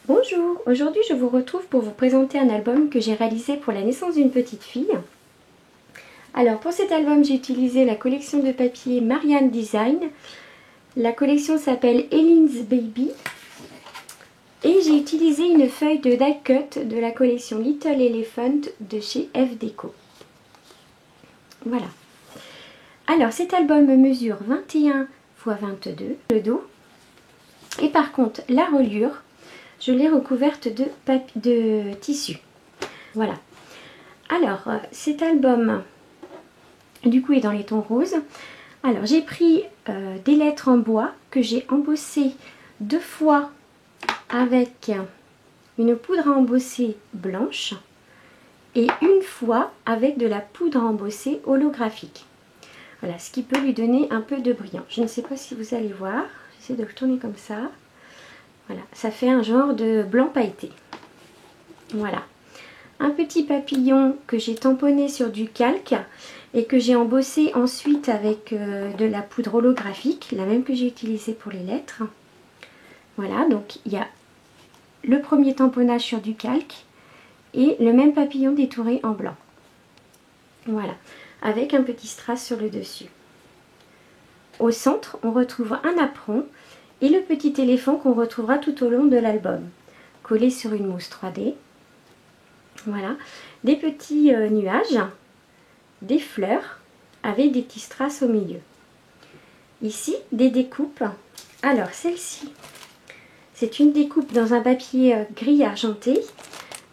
Bonjour, aujourd'hui je vous retrouve pour vous présenter un album que j'ai réalisé pour la naissance d'une petite fille. Alors pour cet album j'ai utilisé la collection de papier Marianne Design. La collection s'appelle Ellen's Baby. Et j'ai utilisé une feuille de die cut de la collection Little Elephant de chez F Déco. Voilà. Alors cet album mesure 21 x 22 le dos. Et par contre la reliure, je l'ai recouverte de tissu. Voilà. Alors cet album du coup est dans les tons roses. Alors j'ai pris des lettres en bois que j'ai embossées 2 fois avec une poudre à embosser blanche et une fois avec de la poudre à embosser holographique. Voilà, ce qui peut lui donner un peu de brillant. Je ne sais pas si vous allez voir, j'essaie de le tourner comme ça. Voilà, ça fait un genre de blanc pailleté. Voilà. Un petit papillon que j'ai tamponné sur du calque et que j'ai embossé ensuite avec de la poudre holographique, la même que j'ai utilisée pour les lettres. Voilà, donc il y a le premier tamponnage sur du calque et le même papillon détouré en blanc. Voilà, avec un petit strass sur le dessus. Au centre, on retrouve un apron et le petit éléphant qu'on retrouvera tout au long de l'album, collé sur une mousse 3D. Voilà, des petits nuages, des fleurs avec des petits strass au milieu. Ici, des découpes. Alors, celle-ci, c'est une découpe dans un papier gris argenté.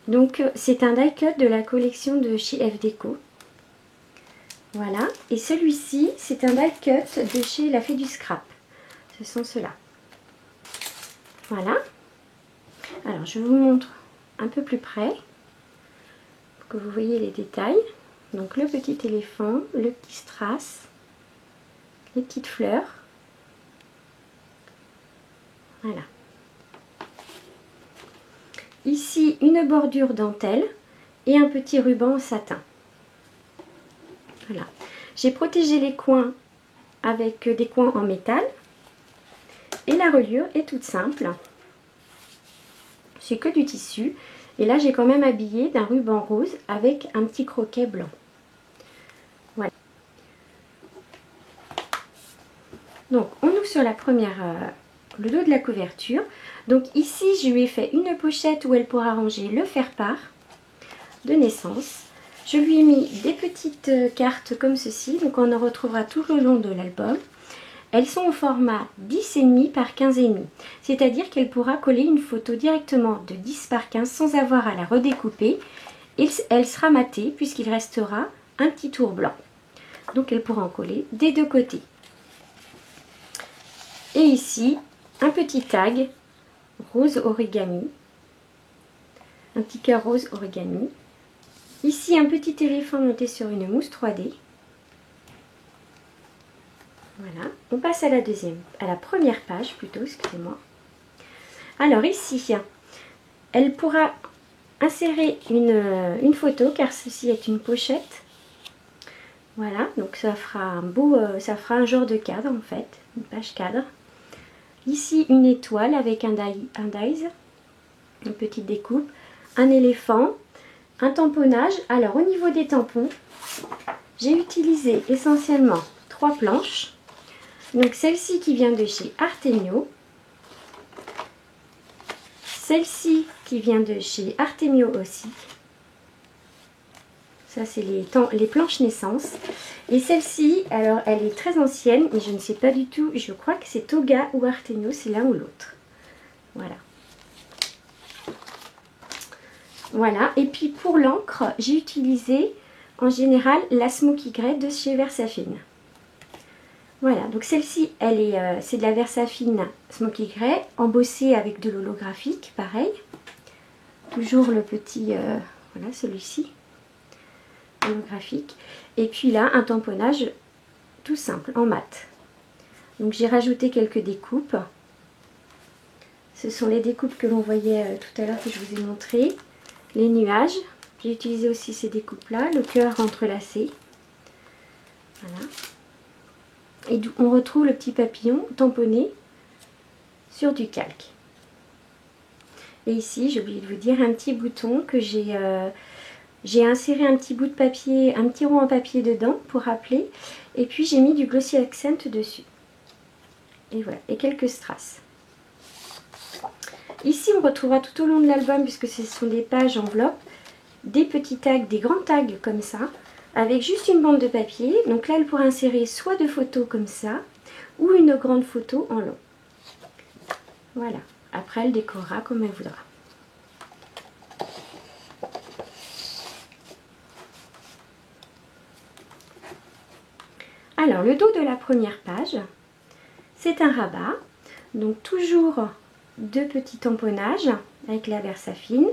Donc, c'est un die cut de la collection de chez F Déco. Voilà, et celui-ci, c'est un die cut de chez La Fée du Scrap. Ce sont ceux-là. Voilà. Alors, je vous montre un peu plus près pour que vous voyez les détails. Donc, le petit éléphant, le petit strass, les petites fleurs. Voilà. Ici, une bordure dentelle et un petit ruban en satin. Voilà. J'ai protégé les coins avec des coins en métal. Et la reliure est toute simple. C'est que du tissu. Et là, j'ai quand même habillé d'un ruban rose avec un petit croquet blanc. Voilà. Donc, on ouvre sur la première, le dos de la couverture. Donc ici, je lui ai fait une pochette où elle pourra ranger le faire-part de naissance. Je lui ai mis des petites cartes comme ceci. Donc, on en retrouvera tout le long de l'album. Elles sont au format 10,5 par 15,5. C'est-à-dire qu'elle pourra coller une photo directement de 10 par 15 sans avoir à la redécouper. Et elle sera matée puisqu'il restera un petit tour blanc. Donc elle pourra en coller des deux côtés. Et ici, un petit tag rose origami. Un petit cœur rose origami. Ici, un petit éléphant monté sur une mousse 3D. Voilà, on passe à la première page plutôt, excusez-moi. Alors ici, elle pourra insérer une photo car ceci est une pochette. Voilà, donc ça fera un genre de cadre en fait, une page cadre. Ici une étoile avec un dies, une petite découpe, un éléphant, un tamponnage. Alors au niveau des tampons, j'ai utilisé essentiellement 3 planches. Donc celle-ci qui vient de chez Artemio, celle-ci qui vient de chez Artemio aussi, ça c'est les planches naissance, et celle-ci, alors elle est très ancienne, mais je ne sais pas du tout, je crois que c'est Toga ou Artemio, c'est l'un ou l'autre. Voilà. Voilà, et puis pour l'encre, j'ai utilisé en général la Smoky Grey de chez Versafine. Voilà, donc celle-ci, c'est de la Versafine Smoky Grey, embossée avec de l'holographique, pareil. Toujours le petit, voilà, celui-ci, holographique. Et puis là, un tamponnage tout simple, en mat. Donc j'ai rajouté quelques découpes. Ce sont les découpes que l'on voyait tout à l'heure, que je vous ai montré. Les nuages, j'ai utilisé aussi ces découpes-là, le cœur entrelacé. Voilà. Et on retrouve le petit papillon tamponné sur du calque. Et ici, j'ai oublié de vous dire, un petit bouton que j'ai inséré un petit bout de papier, un petit rond en papier dedans pour rappeler. Et puis j'ai mis du Glossy Accent dessus. Et voilà, et quelques strass. Ici, on retrouvera tout au long de l'album, puisque ce sont des pages enveloppes, des petits tags, des grands tags comme ça, avec juste une bande de papier. Donc là, elle pourra insérer soit deux photos comme ça, ou une grande photo en long. Voilà. Après, elle décorera comme elle voudra. Alors, le dos de la première page, c'est un rabat. Donc, toujours deux petits tamponnages avec la Versafine,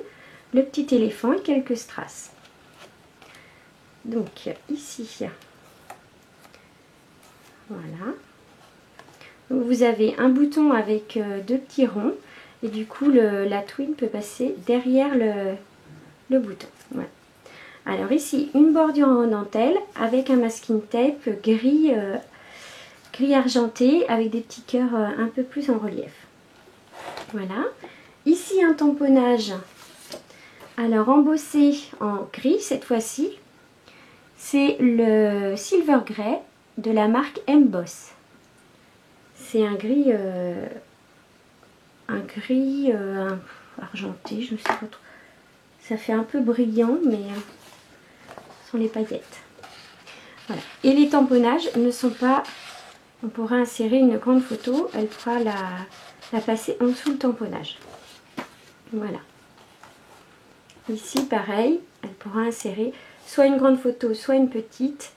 le petit éléphant et quelques strass. Donc, ici, voilà. Donc, vous avez un bouton avec deux petits ronds. Et du coup, la twine peut passer derrière le bouton. Voilà. Alors ici, une bordure en dentelle avec un masking tape gris, gris argenté avec des petits cœurs un peu plus en relief. Voilà. Ici, un tamponnage. Alors embossé en gris cette fois-ci. C'est le Silver Grey de la marque Emboss. C'est un gris... argenté, je ne sais pas trop. Ça fait un peu brillant, mais ce sont les paillettes. Voilà. Et les tamponnages ne sont pas... On pourra insérer une grande photo, elle pourra la passer en dessous le tamponnage. Voilà. Ici, pareil, elle pourra insérer soit une grande photo, soit une petite,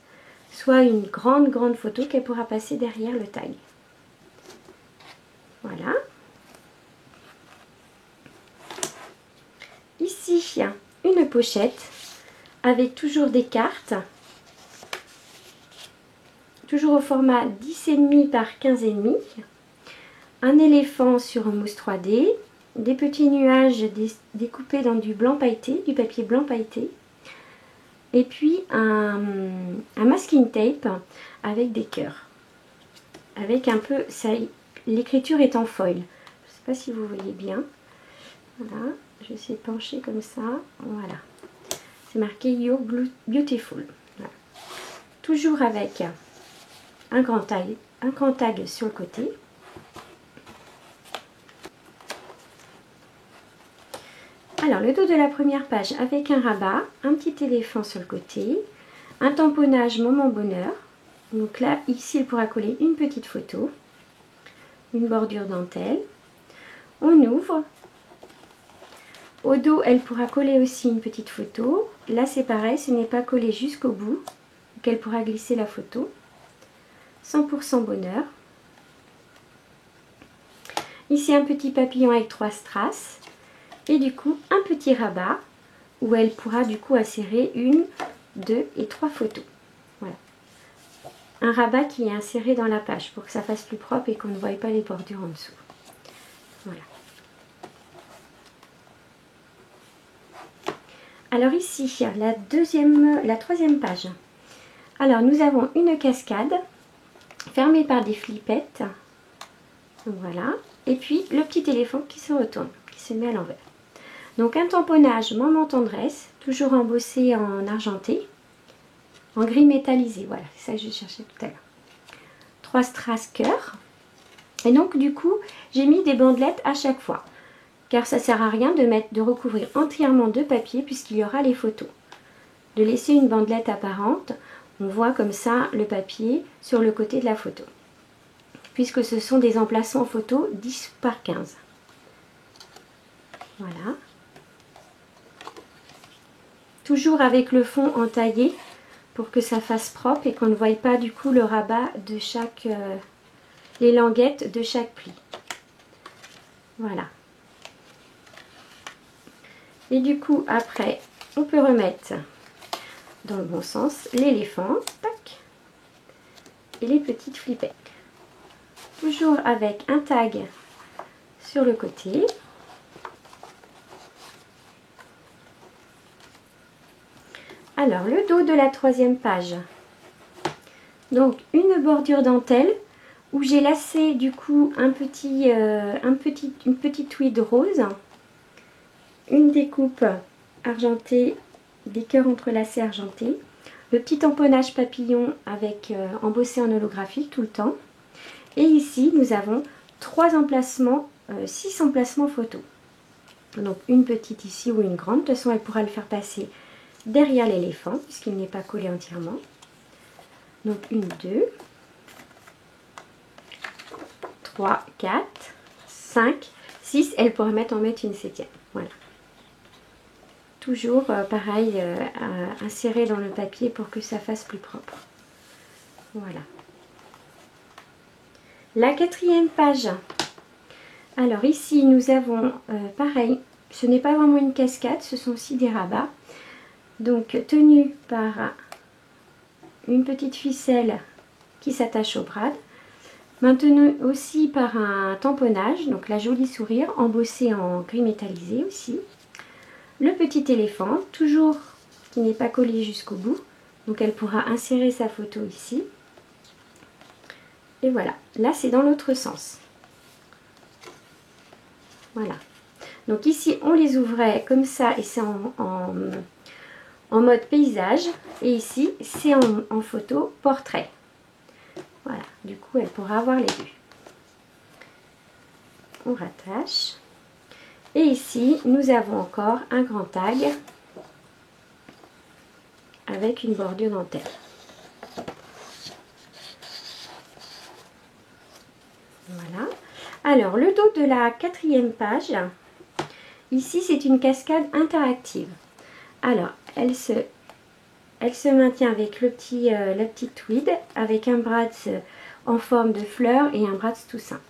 soit une grande photo qu'elle pourra passer derrière le tag. Voilà. Ici, une pochette avec toujours des cartes, toujours au format 10,5 par 15,5, un éléphant sur un mousse 3D, des petits nuages découpés dans du blanc pailleté, du papier blanc pailleté, et puis un masking tape avec des cœurs, avec un peu, l'écriture est en foil, je ne sais pas si vous voyez bien, voilà. Je vais essayer de pencher comme ça. Voilà. C'est marqué You're Beautiful. Voilà. Toujours avec un grand tag sur le côté. Alors, le dos de la première page avec un rabat, un petit éléphant sur le côté, un tamponnage Moment Bonheur. Donc là, ici, il pourra coller une petite photo, une bordure dentelle. On ouvre. Au dos, elle pourra coller aussi une petite photo. Là, c'est pareil, ce n'est pas collé jusqu'au bout. Donc, elle pourra glisser la photo. 100% bonheur. Ici, un petit papillon avec 3 strass. Et du coup, un petit rabat où elle pourra du coup insérer 1, 2 et 3 photos. Voilà. Un rabat qui est inséré dans la page pour que ça fasse plus propre et qu'on ne voie pas les bordures en dessous. Voilà. Alors ici, la troisième page. Alors nous avons une cascade fermée par des flippettes. Voilà. Et puis le petit éléphant qui se retourne, qui se met à l'envers. Donc un tamponnage Maman Tendresse, toujours embossé en argenté, en gris métallisé. Voilà, c'est ça que je cherchais tout à l'heure. 3 strass cœur. Et donc du coup, j'ai mis des bandelettes à chaque fois. Car ça ne sert à rien de recouvrir entièrement de papier puisqu'il y aura les photos. De laisser une bandelette apparente, on voit comme ça le papier sur le côté de la photo. Puisque ce sont des emplacements photo 10 par 15. Voilà. Toujours avec le fond entaillé pour que ça fasse propre et qu'on ne voie pas du coup le rabat de chaque... les languettes de chaque pli. Voilà. Et du coup, après, on peut remettre dans le bon sens l'éléphant, tac, et les petites flippettes. Toujours avec un tag sur le côté. Alors, le dos de la troisième page. Donc, une bordure dentelle où j'ai lacé du coup une petite tweed rose. une découpe argentée, des cœurs entrelacés argentés, le petit tamponnage papillon avec embossé en holographique tout le temps. Et ici, nous avons 3 emplacements, 6 emplacements photos. Donc une petite ici ou une grande. De toute façon, elle pourra le faire passer derrière l'éléphant puisqu'il n'est pas collé entièrement. Donc une, 2, 3, 4, 5, 6. Elle pourra en mettre une 7e. Voilà. Toujours pareil, à insérer dans le papier pour que ça fasse plus propre. Voilà. La 4e page. Alors ici nous avons pareil, ce n'est pas vraiment une cascade, ce sont aussi des rabats. Donc tenus par une petite ficelle qui s'attache au brad. Maintenu aussi par un tamponnage, donc la jolie sourire embossée en gris métallisé aussi. Le petit éléphant, toujours qui n'est pas collé jusqu'au bout. Donc elle pourra insérer sa photo ici. Et voilà, là c'est dans l'autre sens. Voilà. Donc ici on les ouvrait comme ça et c'est en mode paysage. Et ici c'est en photo portrait. Voilà, du coup elle pourra avoir les deux. On rattache. Et ici nous avons encore un grand tag avec une bordure dentelle. Voilà. Alors le dos de la 4e page, ici c'est une cascade interactive. Alors elle se maintient avec le petit tweed, avec un brads en forme de fleur et un brads tout simple.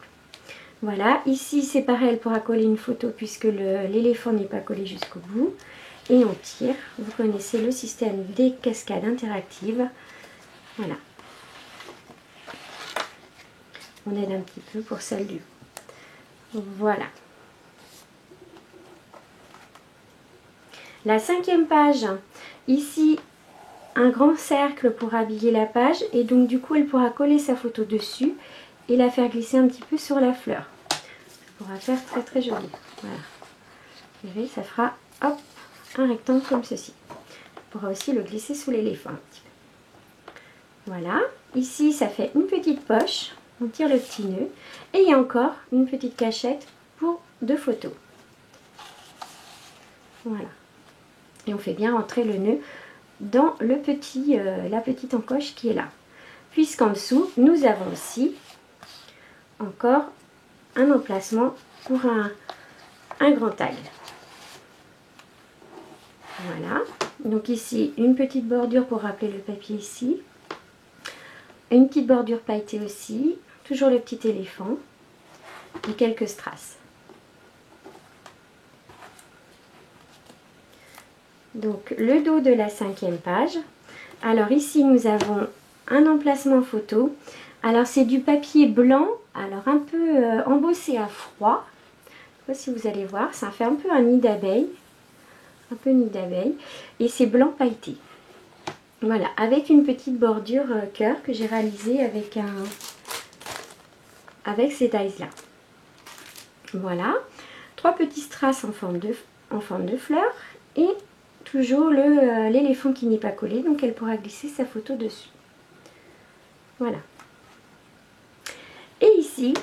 Voilà, ici c'est pareil, elle pourra coller une photo puisque l'éléphant n'est pas collé jusqu'au bout. Et on tire, vous connaissez le système des cascades interactives. Voilà. On aide un petit peu pour celle du haut. Voilà. La 5e page, ici un grand cercle pour habiller la page et donc du coup elle pourra coller sa photo dessus et la faire glisser un petit peu sur la fleur. Ça pourra faire très très joli. Voilà. Vous verrez, ça fera hop, un rectangle comme ceci. On pourra aussi le glisser sous l'éléphant un petit peu. Voilà. Ici ça fait une petite poche. On tire le petit nœud et il y a encore une petite cachette pour 2 photos. Voilà. Et on fait bien rentrer le nœud dans la petite encoche qui est là. Puisqu'en dessous, nous avons aussi encore un emplacement pour un grand tag. Voilà. Donc ici, une petite bordure pour rappeler le papier ici. Une petite bordure pailletée aussi. Toujours le petit éléphant. Et quelques strass. Donc le dos de la 5e page. Alors ici nous avons un emplacement photo. Alors c'est du papier blanc, alors un peu embossé à froid. Je ne sais pas si vous allez voir, ça fait un peu un nid d'abeille. Un peu nid d'abeille. Et c'est blanc pailleté. Voilà, avec une petite bordure cœur que j'ai réalisée avec ces dies là. Voilà, 3 petits strass en forme de fleur et toujours l'éléphant qui n'est pas collé, donc elle pourra glisser sa photo dessus. Voilà. Et ici,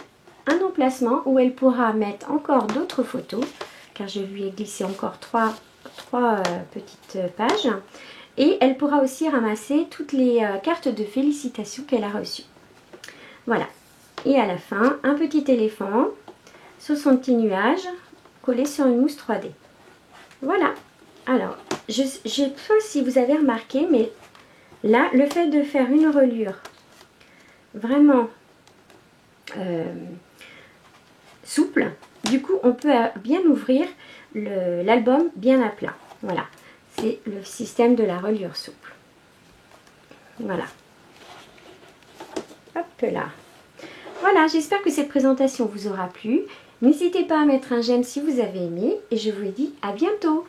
un emplacement où elle pourra mettre encore d'autres photos, car je lui ai glissé encore 3 petites pages. Et elle pourra aussi ramasser toutes les cartes de félicitations qu'elle a reçues. Voilà. Et à la fin, un petit éléphant sur son petit nuage collé sur une mousse 3D. Voilà. Alors, je ne sais pas si vous avez remarqué, mais là, le fait de faire une reliure vraiment souple, du coup, on peut bien ouvrir l'album bien à plat. Voilà. C'est le système de la reliure souple. Voilà. Hop là. Voilà, j'espère que cette présentation vous aura plu. N'hésitez pas à mettre un j'aime si vous avez aimé et je vous dis à bientôt.